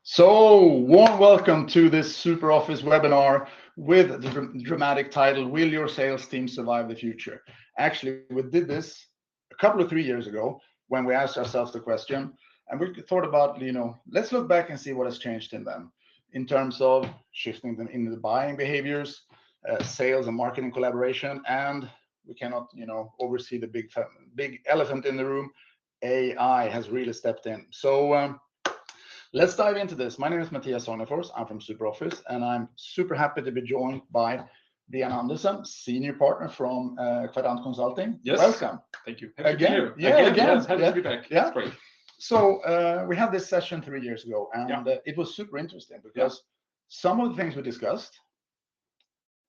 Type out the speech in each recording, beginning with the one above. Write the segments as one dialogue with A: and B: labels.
A: So, warm welcome to this SuperOffice webinar with the dramatic title, Will Your Sales Team Survive the Future? Actually, we did this a couple of 3 years ago when we asked ourselves the question, and we thought about, let's look back and see what has changed in them in terms of shifting them into the buying behaviors, sales and marketing collaboration, and we cannot, oversee the big elephant in the room. AI has really stepped in. So, let's dive into this. My name is Mathias Sognefors. I'm from SuperOffice, and I'm super happy to be joined by Brian Andersen, senior partner from Kvadrant Consulting.
B: Yes.
A: Welcome.
B: Thank you. Happy
A: Again?
B: to be
A: Yeah,
B: here.
A: again.
B: Yes, happy to be back.
A: Yeah.
B: That's great.
A: So we had this session 3 years ago, and it was super interesting because some of the things we discussed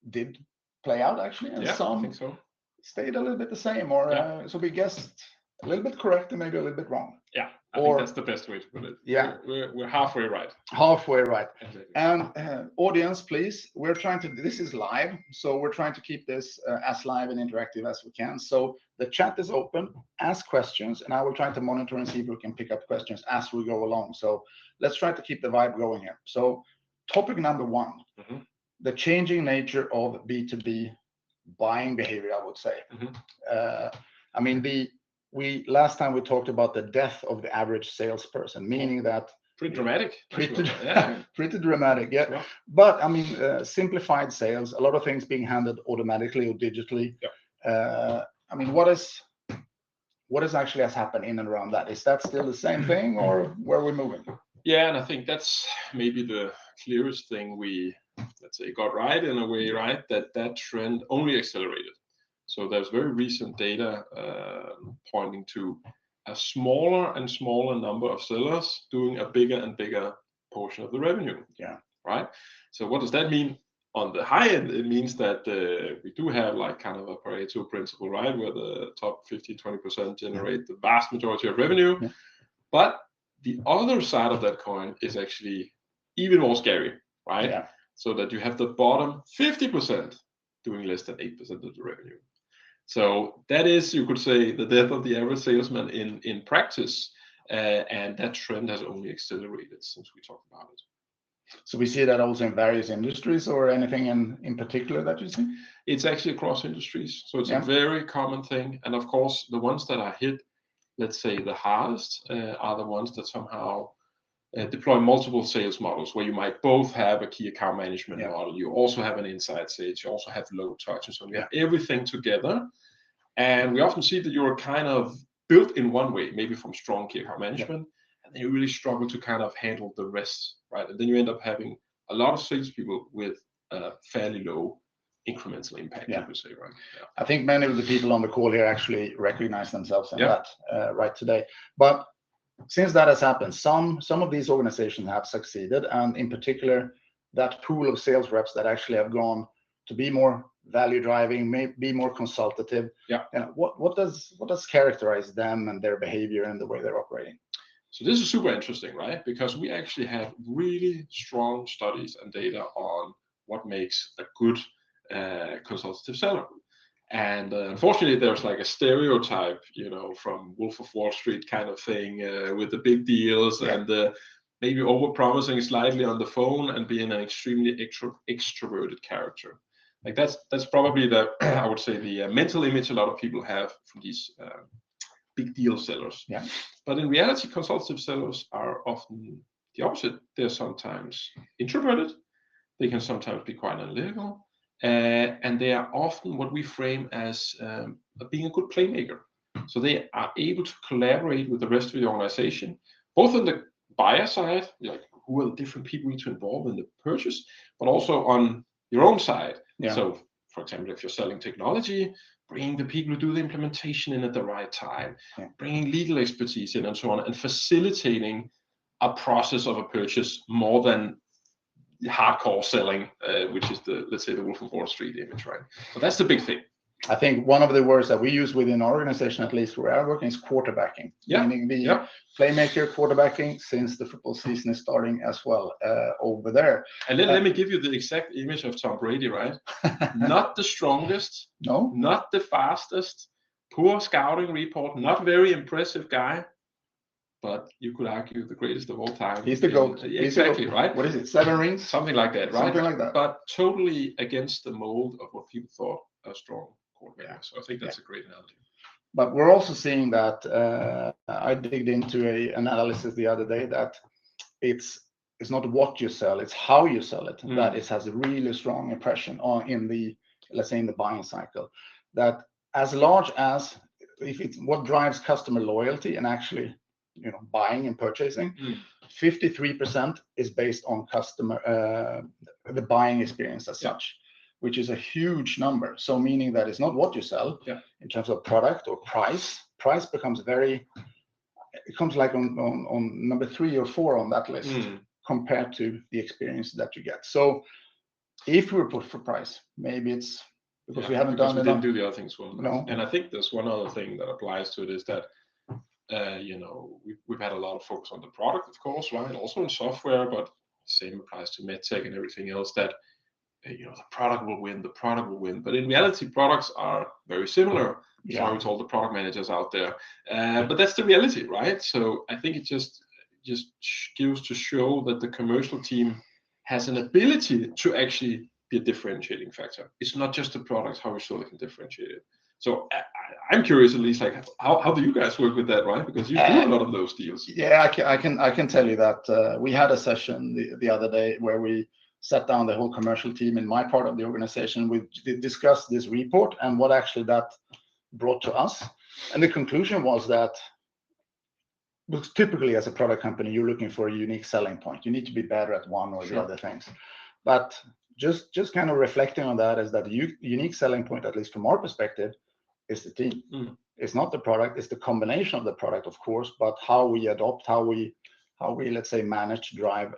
A: did play out actually, and
B: I
A: some
B: think so.
A: stayed a little bit the same, or so we guessed a little bit correct and maybe a little bit wrong.
B: Yeah, I think that's the best way to put it.
A: Yeah.
B: We're halfway right.
A: Halfway right.
B: Exactly.
A: And audience, please, this is live, so we're trying to keep this as live and interactive as we can. So the chat is open, ask questions, and I will try to monitor and see if we can pick up questions as we go along. So let's try to keep the vibe going here. So topic number one, the changing nature of B2B buying behavior, I would say. I mean, last time we talked about the death of the average salesperson, meaning that
B: Pretty dramatic.
A: Pretty dramatic, yeah.
B: Sure.
A: But I mean, simplified sales, a lot of things being handled automatically or digitally. I mean, what actually has happened in and around that? Is that still the same thing, or where are we moving?
B: Yeah, and I think that's maybe the clearest thing we, let's say, got right in a way, right? That trend only accelerated. So there's very recent data pointing to a smaller and smaller number of sellers doing a bigger and bigger portion of the revenue.
A: Yeah.
B: Right. So what does that mean? On the high end, it means that we do have like kind of a Pareto principle, right? Where the top 15-20% generate the vast majority of revenue.
A: Yeah.
B: But the other side of that coin is actually even more scary, right?
A: Yeah.
B: So that you have the bottom 50% doing less than 8% of the revenue. So that is, you could say, the death of the average salesman in practice, and that trend has only accelerated since we talked about it.
A: So we see that also in various industries, or anything in particular that you see?
B: It's actually across industries, so it's a very common thing. And of course, the ones that are hit, let's say, the hardest are the ones that somehow deploy multiple sales models, where you might both have a key account management model, you also have an inside sales, you also have low touch, and so you have everything together. And we often see that you're kind of built in one way, maybe from strong key account management, and then you really struggle to kind of handle the rest, right? And then you end up having a lot of salespeople with fairly low incremental impact, you could say, right? Yeah.
A: I think many of the people on the call here actually recognize themselves in that right today. But since that has happened, some of these organizations have succeeded, and in particular, that pool of sales reps that actually have gone to be more value driving, may be more consultative. What does characterize them and their behavior and the way they're operating?
B: So this is super interesting, right? Because we actually have really strong studies and data on what makes a good consultative seller. And unfortunately, there's like a stereotype, from Wolf of Wall Street kind of thing, with the big deals and maybe over-promising slightly on the phone and being an extremely extroverted character. Like that's probably I would say the mental image a lot of people have from these big deal sellers.
A: Yeah.
B: But in reality, consultative sellers are often the opposite. They're sometimes introverted. They can sometimes be quite analytical. And they are often what we frame as being a good playmaker. So they are able to collaborate with the rest of the organization, both on the buyer side, like who are the different people you need to involve in the purchase, but also on your own side. So, for example, if you're selling technology, bringing the people who do the implementation in at the right time, bringing legal expertise in and so on, and facilitating a process of a purchase more than hardcore selling, which is let's say the Wolf of Wall Street image, right? So that's the big thing.
A: I think one of the words that we use within our organization, at least where I'm working, is quarterbacking. Meaning the playmaker quarterbacking, since the football season is starting as well over there.
B: And let me give you the exact image of Tom Brady, right? Not the strongest, not the fastest, poor scouting report, not very impressive guy, but you could argue the greatest of all time.
A: He's the GOAT.
B: Exactly, right?
A: What is it? 7 rings?
B: Something like that, right?
A: Something like that.
B: But totally against the mold of what people thought a strong quarterback was. So I think that's a great analogy.
A: But we're also seeing that I digged into an analysis the other day that it's not what you sell, it's how you sell it. That it has a really strong impression on in the, let's say, in the buying cycle. That as large as if it's what drives customer loyalty and actually, buying and purchasing, 53% is based on customer the buying experience as such, which is a huge number. So meaning that it's not what you sell in terms of product or price. Price becomes it comes like on number 3 or 4 on that list compared to the experience that you get. So if we put for price, maybe it's because we haven't done enough.
B: We didn't do the other things well.
A: No.
B: And I think there's one other thing that applies to it is that we've had a lot of focus on the product, of course, right? Also in software, but same applies to medtech and everything else. That the product will win. But in reality, products are very similar. Sorry to all the product managers out there, but that's the reality, right? So I think it just gives to show that the commercial team has an ability to actually be a differentiating factor. It's not just the product, how we show they can differentiate it. So I'm curious, at least, like how do you guys work with that, right? Because you do a lot of those deals.
A: Yeah, I can tell you that we had a session the other day where we sat down the whole commercial team in my part of the organization. We discussed this report and what actually that brought to us. And the conclusion was that typically as a product company, you're looking for a unique selling point. You need to be better at one or the other things. But just kind of reflecting on that is that the unique selling point, at least from our perspective, is the team. It's not the product, it's the combination of the product, of course, but how we adopt, how we let's say manage, drive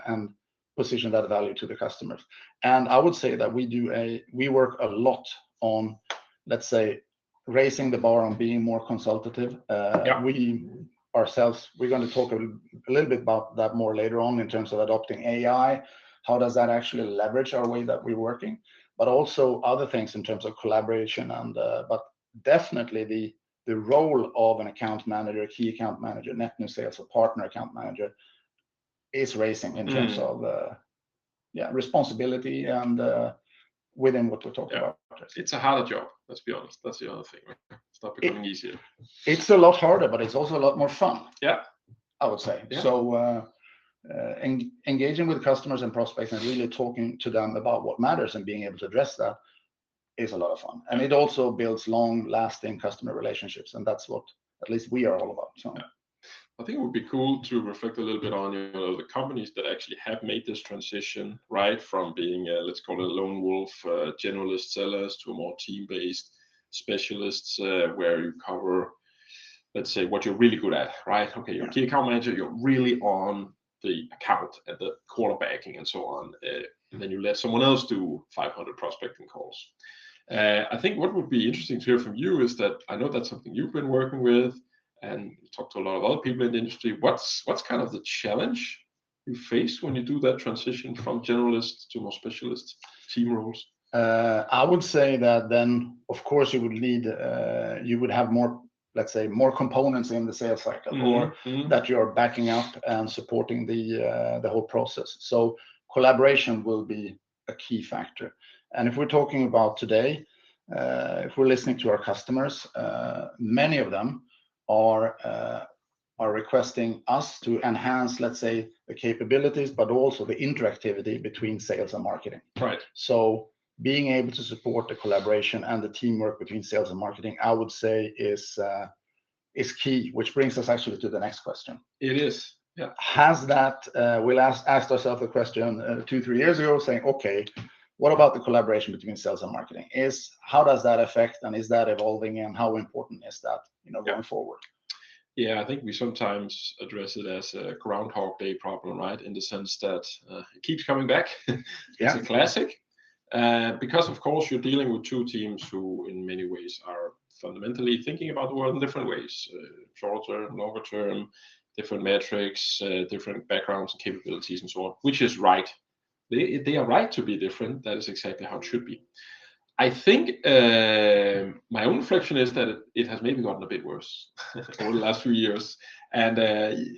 A: and position that value to the customers. And I would say that we work a lot on, let's say, raising the bar on being more consultative. We ourselves, we're going to talk a little bit about that more later on in terms of adopting AI. How does that actually leverage our way that we're working? But also other things in terms of collaboration and but definitely the role of an account manager, key account manager, net new sales or partner account manager is raising in terms of responsibility and within what we're talking about.
B: It's a harder job, let's be honest. That's the other thing, right? It's not becoming easier.
A: It's a lot harder, but it's also a lot more fun. I would say. So engaging with customers and prospects and really talking to them about what matters and being able to address that is a lot of fun. And it also builds long-lasting customer relationships, and that's what at least we are all about. So
B: I think it would be cool to reflect a little bit on the companies that actually have made this transition, right, from being let's call it a lone wolf generalist sellers to a more team-based specialists where you cover, let's say, what you're really good at, right? Okay, you're a key account manager, you're really on the account and the quarterbacking and so on, and then you let someone else do 500 prospecting calls. I think what would be interesting to hear from you is that I know that's something you've been working with and talk to a lot of other people in the industry. What's kind of the challenge you face when you do that transition from generalist to more specialist team roles?
A: I would say that then, of course, you would have more, let's say, more components in the sales cycle, or that you're backing up and supporting the whole process. So collaboration will be a key factor. And if we're talking about today, if we're listening to our customers, many of them are requesting us to enhance, let's say, the capabilities, but also the interactivity between sales and marketing.
B: Right.
A: So being able to support the collaboration and the teamwork between sales and marketing, I would say is key, which brings us actually to the next question.
B: It is. Yeah.
A: Has that, we'll asked ourselves the question 2-3 years ago, saying, okay, what about the collaboration between sales and marketing? How does that affect, and is that evolving, and how important is that, going forward?
B: Yeah, I think we sometimes address it as a Groundhog Day problem, right? In the sense that it keeps coming back. It's a classic. Because, of course, you're dealing with two teams who, in many ways, are fundamentally thinking about the world in different ways. Short term, longer term, different metrics, different backgrounds and capabilities and so on, which is right. They are right to be different. That is exactly how it should be. I think my own reflection is that it has maybe gotten a bit worse over the last few years. And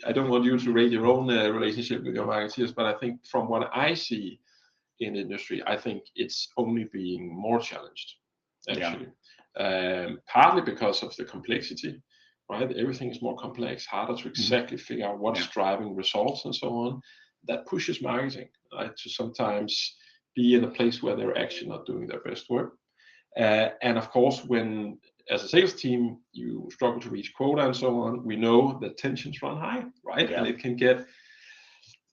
B: I don't want you to rate your own relationship with your marketeers, but I think from what I see in the industry, I think it's only being more challenged, actually. Partly because of the complexity, right? Everything is more complex, harder to exactly figure out what's driving results and so on. That pushes marketing, right, to sometimes be in a place where they're actually not doing their best work. And of course, when as a sales team you struggle to reach quota and so on, we know that tensions run high, right? And it can get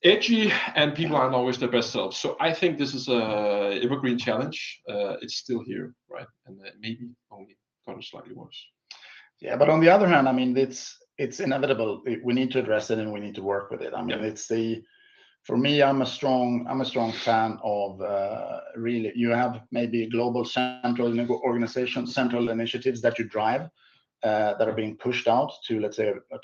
B: edgy, and people aren't always their best selves. So I think this is a evergreen challenge. It's still here, right? And maybe only gotten slightly worse.
A: Yeah, but on the other hand, I mean, it's inevitable. We need to address it, and we need to work with it. I mean, it's for me, I'm a strong fan of really, you have maybe global central organization, central initiatives that you drive that are being pushed out to, let's say, a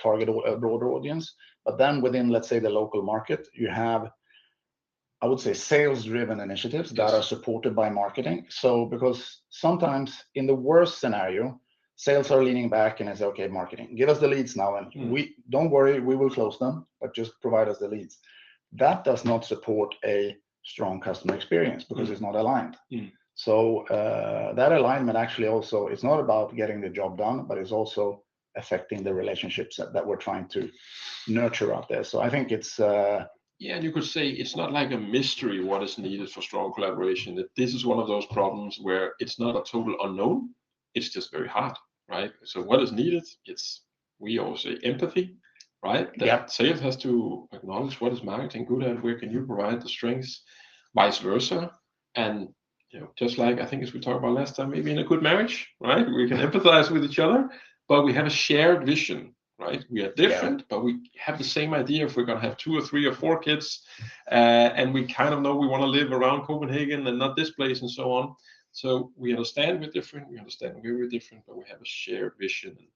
A: broader audience. But then within, let's say, the local market, you have, I would say, sales-driven initiatives that are supported by marketing. So because sometimes in the worst scenario, sales are leaning back and say, okay, marketing, give us the leads now, and we don't worry, we will close them, but just provide us the leads. That does not support a strong customer experience because it's not aligned. So that alignment actually also, it's not about getting the job done, but it's also affecting the relationships that we're trying to nurture out there. So I think it's
B: and you could say it's not like a mystery what is needed for strong collaboration. That this is one of those problems where it's not a total unknown, it's just very hard, right? So what is needed? It's, we always say, empathy, right? That sales has to acknowledge what is marketing good at, where can you provide the strengths, vice versa. And just like I think as we talked about last time, maybe in a good marriage, right? We can empathize with each other, but we have a shared vision, right? We are different, but we have the same idea. If we're going to have 2 or 3 or 4 kids, and we kind of know we want to live around Copenhagen and not this place and so on. So we understand we're different, we understand we're different, but we have a shared vision and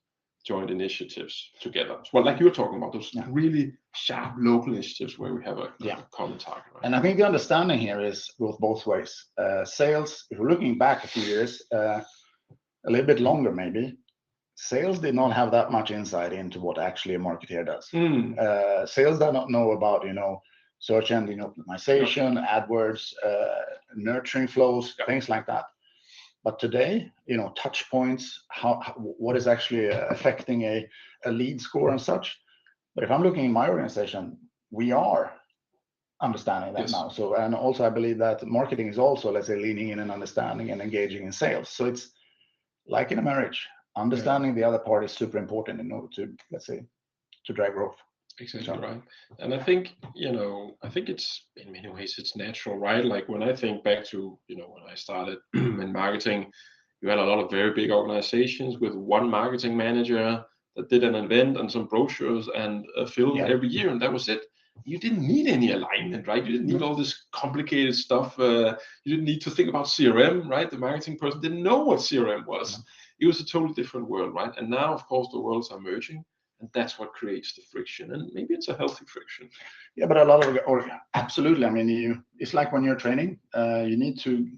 B: joint initiatives together. Well, like you were talking about, those really sharp local initiatives where we have a common target. Right?
A: And I think the understanding here is goes both ways. Sales, if we're looking back a few years, a little bit longer maybe, sales did not have that much insight into what actually a marketeer does. Sales do not know about, search engine optimization, AdWords, nurturing flows, things like that. But today, touch points, what is actually affecting a lead score and such. But if I'm looking in my organization, we are understanding that now. So, and also I believe that marketing is also, let's say, leaning in and understanding and engaging in sales. So it's like in a marriage, understanding the other part is super important in order to, let's say, to drive growth.
B: Exactly right. And I think, it's in many ways it's natural, right? Like when I think back to, when I started in marketing, you had a lot of very big organizations with one marketing manager that did an event and some brochures and a film every year, and that was it. You didn't need any alignment, right? You didn't need all this complicated stuff. You didn't need to think about CRM, right? The marketing person didn't know what CRM was. It was a totally different world, right? And now, of course, the worlds are merging. And that's what creates the friction, and maybe it's a healthy friction.
A: Yeah, but a lot of, absolutely. I mean, it's like when you're training, you need to,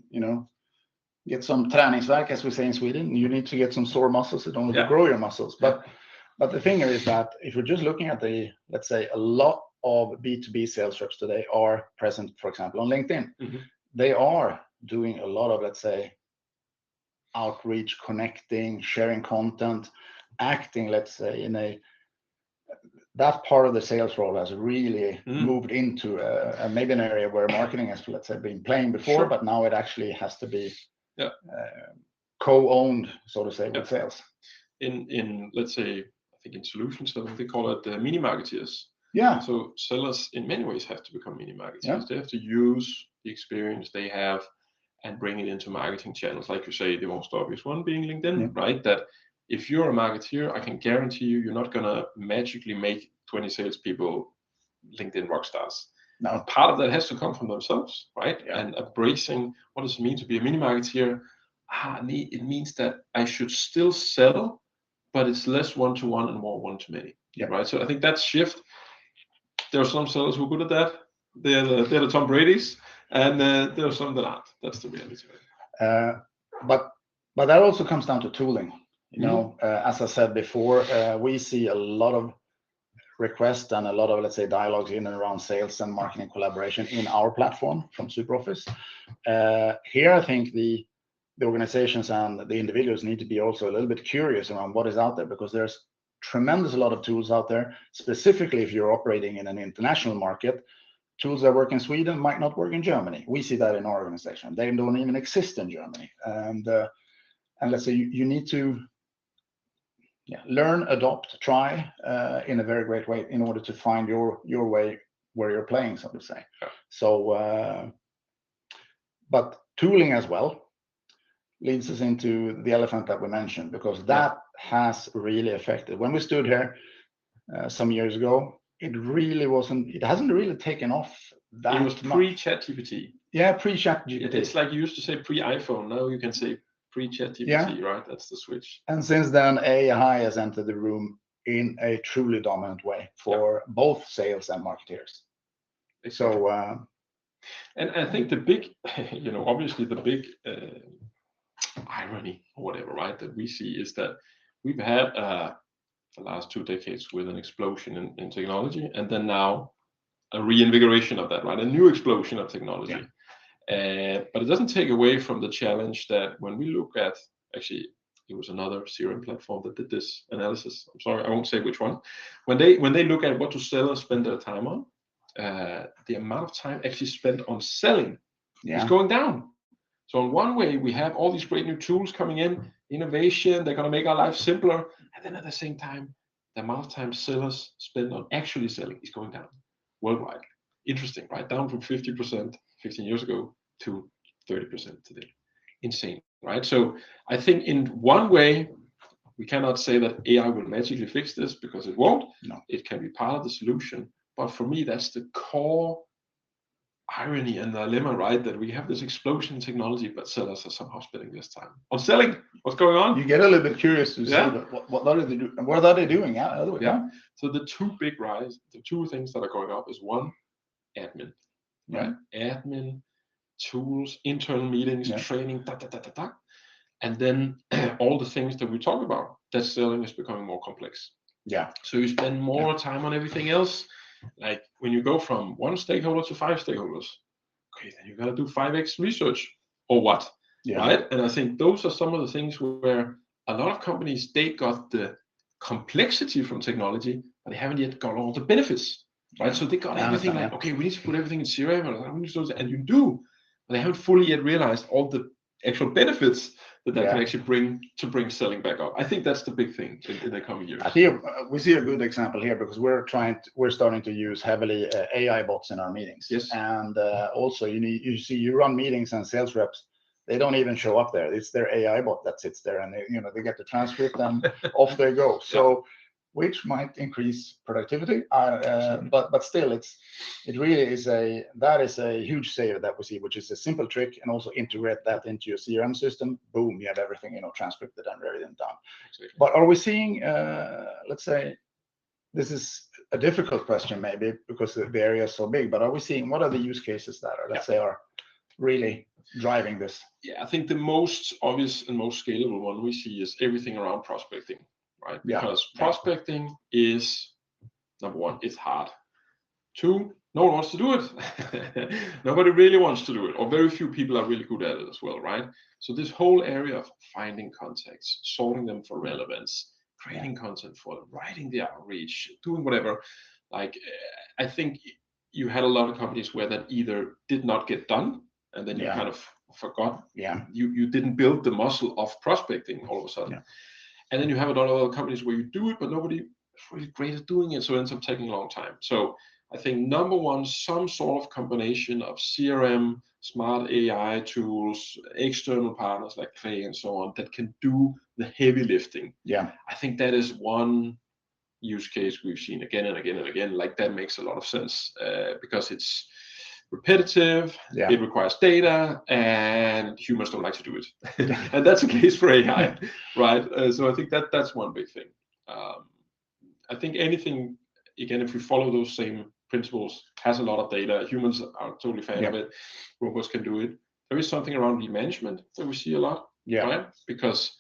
A: get some träningsvärk, as we say in Sweden. You need to get some sore muscles in order to grow your muscles. But the thing is that if we're just looking at let's say, a lot of B2B sales reps today are present, for example, on LinkedIn. They are doing a lot of, let's say, outreach, connecting, sharing content, acting, let's say, that part of the sales role has really moved into maybe an area where marketing has, let's say, been playing before, but now it actually has to be co-owned, so to say, with sales.
B: In let's say, I think in solutions, they call it the mini marketeers. So sellers in many ways have to become mini marketeers. They have to use the experience they have and bring it into marketing channels. Like you say, the most obvious one being LinkedIn, right? That if you're a marketeer, I can guarantee you're not going to magically make 20 salespeople LinkedIn rock stars. Now, part of that has to come from themselves, right? And embracing what does it mean to be a mini marketeer? It means that I should still sell, but it's less one-to-one and more one-to-many, right? So I think that shift, there are some sellers who are good at that. They're the Tom Brady's, and there are some that aren't. That's the reality.
A: But that also comes down to tooling. As I said before, we see a lot of requests and a lot of, let's say, dialogues in and around sales and marketing collaboration in our platform from SuperOffice. Here, I think the organizations and the individuals need to be also a little bit curious around what is out there, because there's tremendous a lot of tools out there, specifically if you're operating in an international market. Tools that work in Sweden might not work in Germany. We see that in our organization. They don't even exist in Germany. And let's say you need to learn, adopt, try in a very great way in order to find your way where you're playing, so to say.
B: Yeah.
A: So, but tooling as well leads us into the elephant that we mentioned, because that has really affected. When we stood here some years ago, it hasn't really taken off that
B: much. It was pre-ChatGPT.
A: Yeah, pre-ChatGPT.
B: It's like you used to say pre-iPhone. Now you can say pre-ChatGPT, right? That's the switch.
A: And since then, AI has entered the room in a truly dominant way for both sales and marketeers.
B: Exactly.
A: So,
B: and I think the big, obviously the big irony or whatever, right, that we see is that we've had the last 2 decades with an explosion in technology, and then now a reinvigoration of that, right? A new explosion of technology. But it doesn't take away from the challenge that when we look at, actually, it was another CRM platform that did this analysis. I'm sorry, I won't say which one. When they look at what to sellers spend their time on, the amount of time actually spent on selling is going down. So in one way, we have all these great new tools coming in, innovation, they're going to make our life simpler. And then at the same time, the amount of time sellers spend on actually selling is going down worldwide. Interesting, right? Down from 50% 15 years ago to 30% today. Insane, right? So I think in one way, we cannot say that AI will magically fix this, because it won't.
A: No.
B: It can be part of the solution. But for me, that's the core irony and dilemma, right? That we have this explosion in technology, but sellers are somehow spending this time on selling. What's going on?
A: You get a little bit curious to see what are they doing? What are they doing?
B: So the two things that are going up is one, admin, right? Admin, tools, internal meetings, training, and then all the things that we talk about, that selling is becoming more complex. So you spend more time on everything else. Like when you go from 1 stakeholder to 5 stakeholders, okay, then you got to do 5x research or what, right? And I think those are some of the things where a lot of companies, they got the complexity from technology, but they haven't yet got all the benefits, right? So they got everything like, okay, we need to put everything in CRM, and you do, but they haven't fully yet realized all the actual benefits that can actually bring selling back up. I think that's the big thing in the coming years.
A: I think we see a good example here, because we're starting to use heavily AI bots in our meetings.
B: Yes.
A: And also you run meetings and sales reps, they don't even show up there. It's their AI bot that sits there, and they get the transcript and off they go. So which might increase productivity, but still, it really is a huge saver that we see, which is a simple trick, and also integrate that into your CRM system. Boom, you have everything transcripted and ready and done.
B: Exactly.
A: But are we seeing? Let's say this is a difficult question, maybe because the area is so big. But are we seeing what are the use cases that are really driving this?
B: Yeah, I think the most obvious and most scalable one we see is everything around prospecting. Right? Because prospecting is, number one, it's hard. 2, no one wants to do it. Nobody really wants to do it, or very few people are really good at it as well, right? So this whole area of finding contacts, sorting them for relevance, creating content for them, writing the outreach, doing whatever. Like, I think you had a lot of companies where that either did not get done, and then you kind of forgot. You didn't build the muscle of prospecting all of a sudden. And then you have a lot of other companies where you do it, but nobody is really great at doing it, so it ends up taking a long time. So I think number one, some sort of combination of CRM, smart AI tools, external partners like Clay and so on that can do the heavy lifting. I think that is one use case we've seen again and again and again. Like that makes a lot of sense because it's repetitive, it requires data, and humans don't like to do it. And that's the case for AI, right? So I think that's one big thing. I think anything, again, if we follow those same principles, has a lot of data, humans are totally fan of it, robots can do it. There is something around lead management that we see a lot, right? Because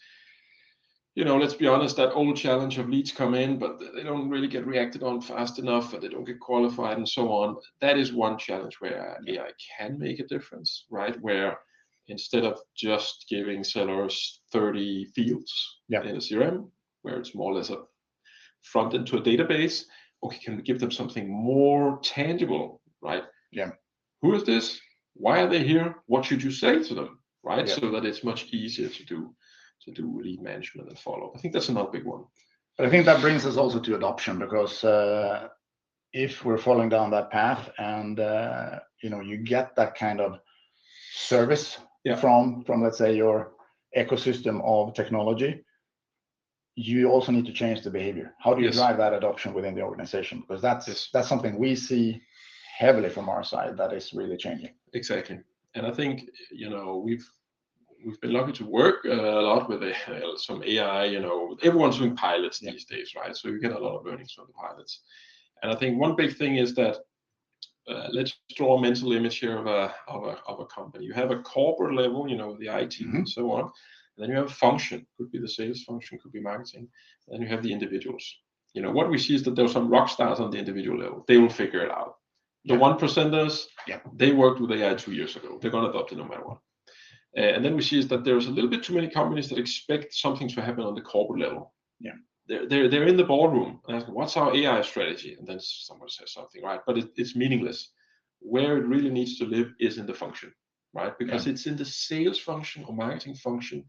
B: let's be honest, that old challenge of leads come in, but they don't really get reacted on fast enough, and they don't get qualified and so on. That is one challenge where AI can make a difference, right? Where instead of just giving sellers 30 fields in a CRM, where it's more or less a front end to a database, okay, can we give them something more tangible, right?
A: Yeah.
B: Who is this? Why are they here? What should you say to them, right? So that it's much easier to do lead management and follow. I think that's another big one.
A: But I think that brings us also to adoption, because if we're following down that path and you get that kind of service from let's say your ecosystem of technology, you also need to change the behavior. How do you drive that adoption within the organization? Because that's something we see heavily from our side that is really changing.
B: Exactly. And I think we've been lucky to work a lot with some AI. Everyone's doing pilots these days, right? So you get a lot of learnings from the pilots. And I think one big thing is that let's draw a mental image here of a company. You have a corporate level, the IT and so on. And then you have a function, could be the sales function, could be marketing. And then you have the individuals. What we see is that there are some rock stars on the individual level. They will figure it out. The 1%ers, they worked with AI 2 years ago. They're going to adopt it no matter what. And then we see is that there's a little bit too many companies that expect something to happen on the corporate level.
A: Yeah.
B: They're in the boardroom and asking, what's our AI strategy? And then someone says something, right? But it's meaningless. Where it really needs to live is in the function, right? Because it's in the sales function or marketing function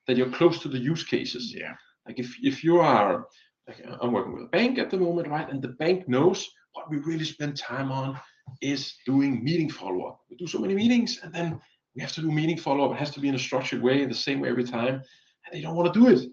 B: that you're close to the use cases.
A: Yeah.
B: Like if you are, I'm working with a bank at the moment, right? And the bank knows what we really spend time on is doing meeting follow-up. We do so many meetings, and then we have to do meeting follow-up. It has to be in a structured way, the same way every time, and they don't want to do it.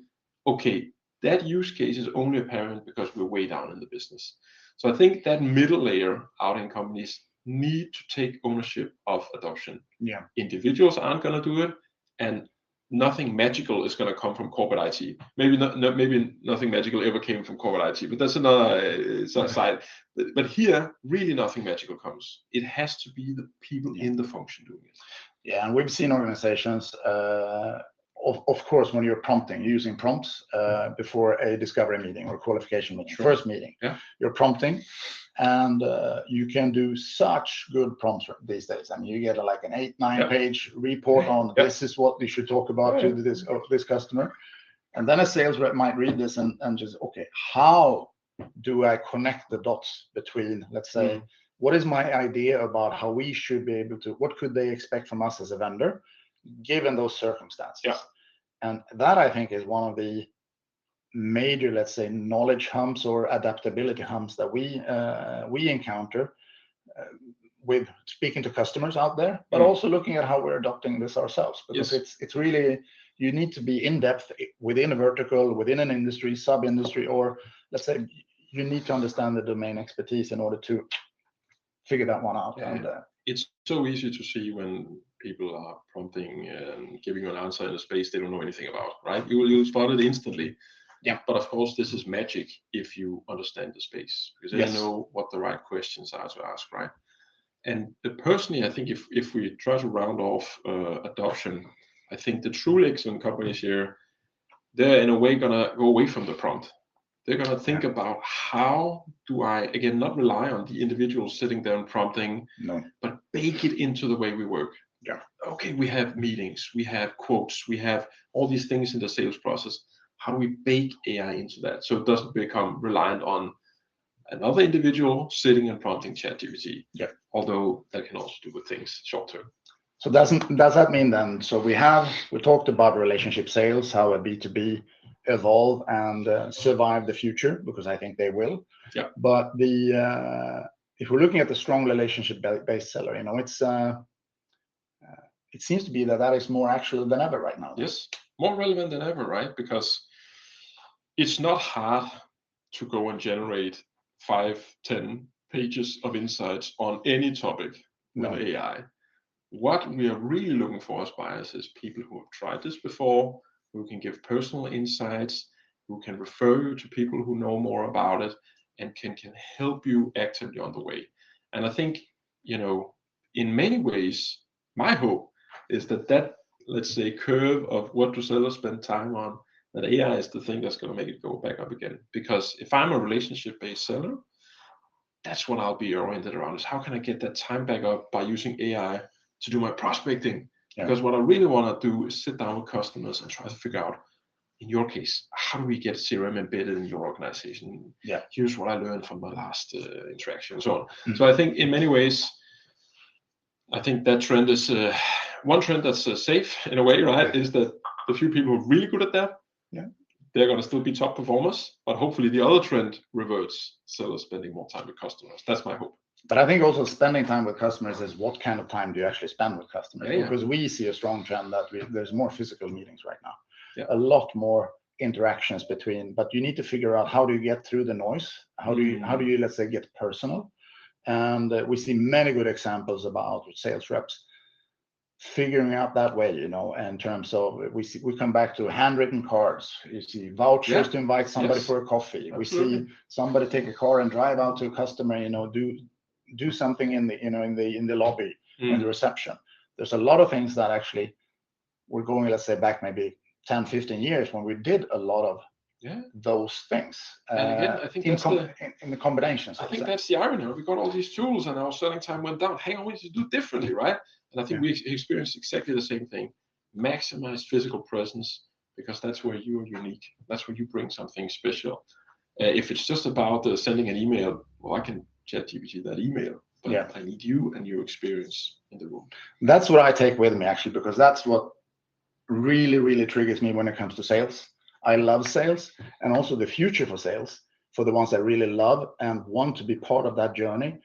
B: Okay, that use case is only apparent because we're way down in the business. So I think that middle layer out in companies need to take ownership of adoption.
A: Yeah.
B: Individuals aren't going to do it, and nothing magical is going to come from corporate IT. Maybe nothing magical ever came from corporate IT, but that's another side. But here, really nothing magical comes. It has to be the people in the function doing it.
A: Yeah, and we've seen organizations, of course, when you're using prompts before a discovery meeting or qualification meeting, first meeting, you're prompting, and you can do such good prompts these days. I mean, you get like an 8-9 page report on this is what you should talk about to this customer. And then a sales rep might read this and just, okay, how do I connect the dots between, let's say, what is my idea about how we should be able to, what could they expect from us as a vendor, given those circumstances? Yeah. And that, I think, is one of the major, let's say, knowledge humps or adaptability humps that we encounter with speaking to customers out there, but also looking at how we're adopting this ourselves, because it's really, you need to be in depth within a vertical, within an industry, sub-industry, or let's say you need to understand the domain expertise in order to figure that one out. And
B: it's so easy to see when people are prompting and giving you an answer in a space they don't know anything about, right? You'll spot it instantly. Yeah. But of course, this is magic if you understand the space, because then you know what the right questions are to ask, right? And personally, I think if we try to round off adoption, I think the truly excellent companies here, they're in a way gonna go away from the prompt. They're gonna think about how do I, again, not rely on the individuals sitting there and prompting, but bake it into the way we work. Yeah. Okay, we have meetings, we have quotes, we have all these things in the sales process. How do we bake AI into that so it doesn't become reliant on another individual sitting and prompting ChatGPT? Yeah. Although that can also do good things short term.
A: So does that mean then? So we talked about relationship sales, how a B2B evolve and survive the future, because I think they will.
B: Yeah.
A: But if we're looking at the strong relationship-based seller, it seems to be that is more actual than ever right now.
B: Yes, more relevant than ever, right? Because it's not hard to go and generate 5-10 pages of insights on any topic with AI. What we are really looking for as buyers is people who have tried this before, who can give personal insights, who can refer you to people who know more about it, and can help you actively on the way. And I think, in many ways, my hope is that let's say, curve of what do sellers spend time on that AI is the thing that's going to make it go back up again. Because if I'm a relationship-based seller, that's what I'll be oriented around, is how can I get that time back up by using AI to do my prospecting?
A: Yeah.
B: Because what I really want to do is sit down with customers and try to figure out, in your case, how do we get CRM embedded in your organization?
A: Yeah.
B: Here's what I learned from my last interaction and so on.
A: Mm.
B: So I think in many ways, I think that trend is one trend that's safe in a way, right? Is that the few people who are really good at that, they're going to still be top performers, but hopefully the other trend reverts, sellers spending more time with customers. That's my hope.
A: But I think also spending time with customers is what kind of time do you actually spend with customers?
B: Yeah.
A: Because we see a strong trend that there's more physical meetings right now.
B: Yeah.
A: A lot more interactions between, but you need to figure out how do you get through the noise? How do you, let's say, get personal? And we see many good examples about sales reps figuring out that way, you know, in terms of we come back to handwritten cards. You see vouchers to invite somebody for a coffee.
B: Absolutely.
A: We see somebody take a car and drive out to a customer, you know, do something in the lobby, in the reception. There's a lot of things that actually we're going, let's say, back maybe 10, 15 years when we did a lot of those things.
B: And again, I think that's
A: in the combinations.
B: I think that's the irony. We got all these tools and our selling time went down. Hang on, we need to do differently, right? And I think we experienced exactly the same thing. Maximize physical presence, because that's where you are unique. That's where you bring something special. If it's just about sending an email, well, I can ChatGPT that email, but I need you and your experience in the room.
A: That's what I take with me, actually, because that's what really, really triggers me when it comes to sales. I love sales, and also the future for sales, for the ones I really love and want to be part of that journey,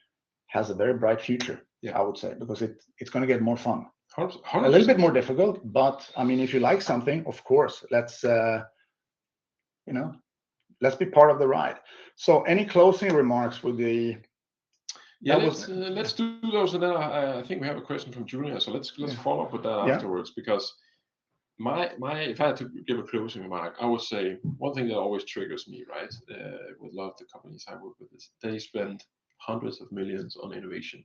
A: has a very bright future, I would say, because it's going to get more fun.
B: 100%.
A: A little bit more difficult, but I mean, if you like something, of course, let's be part of the ride. So any closing remarks with the...
B: let's do those, and then I think we have a question from Julia, so let's follow up with that afterwards, because if I had to give a closing remark, I would say one thing that always triggers me, right, with a lot of the companies I work with, is they spend hundreds of millions on innovation.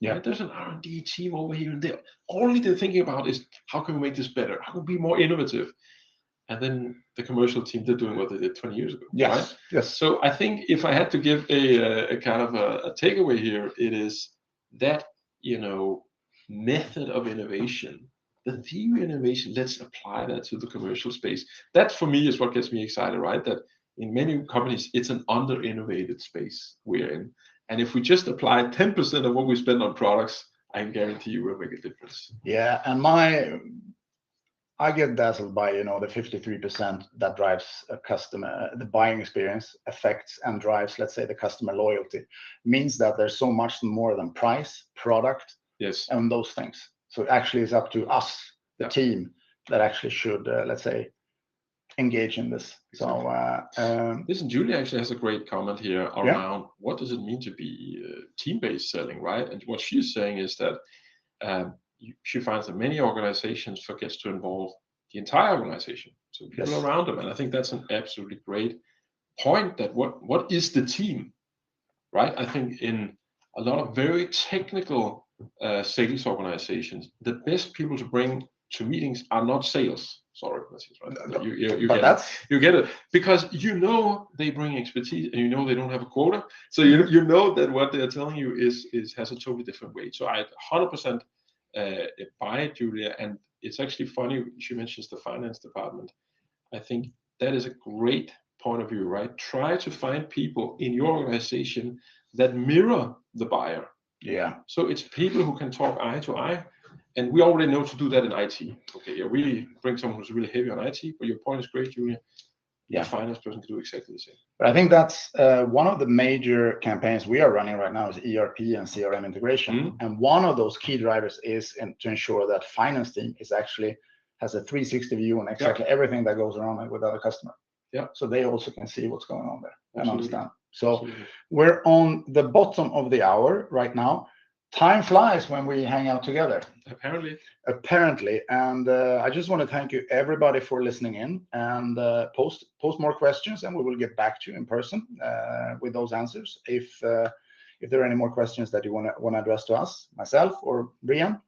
B: Right? There's an R&D team over here, and all they're thinking about is how can we make this better? How can we be more innovative? And then the commercial team, they're doing what they did 20 years ago. Right?
A: Yes.
B: So I think if I had to give a kind of a takeaway here, it is that, method of innovation, the theory of innovation, let's apply that to the commercial space. That for me is what gets me excited, right? That in many companies, it's an under-innovated space we're in. And if we just apply 10% of what we spend on products, I can guarantee you we'll make a difference.
A: Yeah, and I get dazzled by, the 53% that drives a customer, the buying experience affects and drives, let's say, the customer loyalty. Means that there's so much more than price, product, and those things. So actually it's up to us, the team, that actually should, let's say, engage in this.
B: Exactly. So listen, Julia actually has a great comment here around what does it mean to be team-based selling, right? And what she's saying is that she finds that many organizations forgets to involve the entire organization, so people around them. And I think that's an absolutely great point, that what is the team, right? I think in a lot of very technical sales organizations, the best people to bring to meetings are not sales. Sorry, Mathias, right? You get it, because they bring expertise, and they don't have a quota, so you know that what they're telling you has a totally different weight. So I 100% buy it, Julia, and it's actually funny she mentions the finance department. I think that is a great point of view, right? Try to find people in your organization that mirror the buyer.
A: Yeah.
B: So it's people who can talk eye to eye. And we already know to do that in IT. Okay, we bring someone who's really heavy on IT, but your point is great, Julia. The finance person can do exactly the same.
A: But I think that's one of the major campaigns we are running right now is ERP and CRM integration. And one of those key drivers is to ensure that finance team has a 360 view on exactly everything that goes around with other customer.
B: Yeah.
A: So they also can see what's going on there and understand. So
B: Absolutely.
A: We're on the bottom of the hour right now. Time flies when we hang out together. Apparently. And I just want to thank you, everybody, for listening in, and post more questions, and we will get back to you in person with those answers. If there are any more questions that you want to address to us, myself or Brian.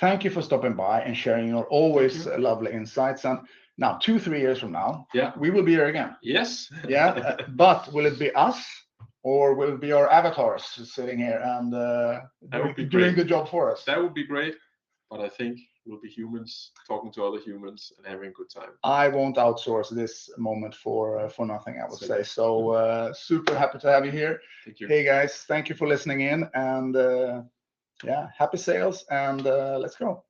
A: Thank you for stopping by and sharing your always lovely insights. And now, 2-3 years from now, we will be here again.
B: Yes.
A: Yeah, but will it be us, or will it be our avatars sitting here and doing the job for us?
B: That would be great. But I think we'll be humans talking to other humans and having a good time.
A: I won't outsource this moment for nothing, I would say. So super happy to have you here.
B: Thank you.
A: Hey guys, thank you for listening in, and yeah, happy sales, and let's go.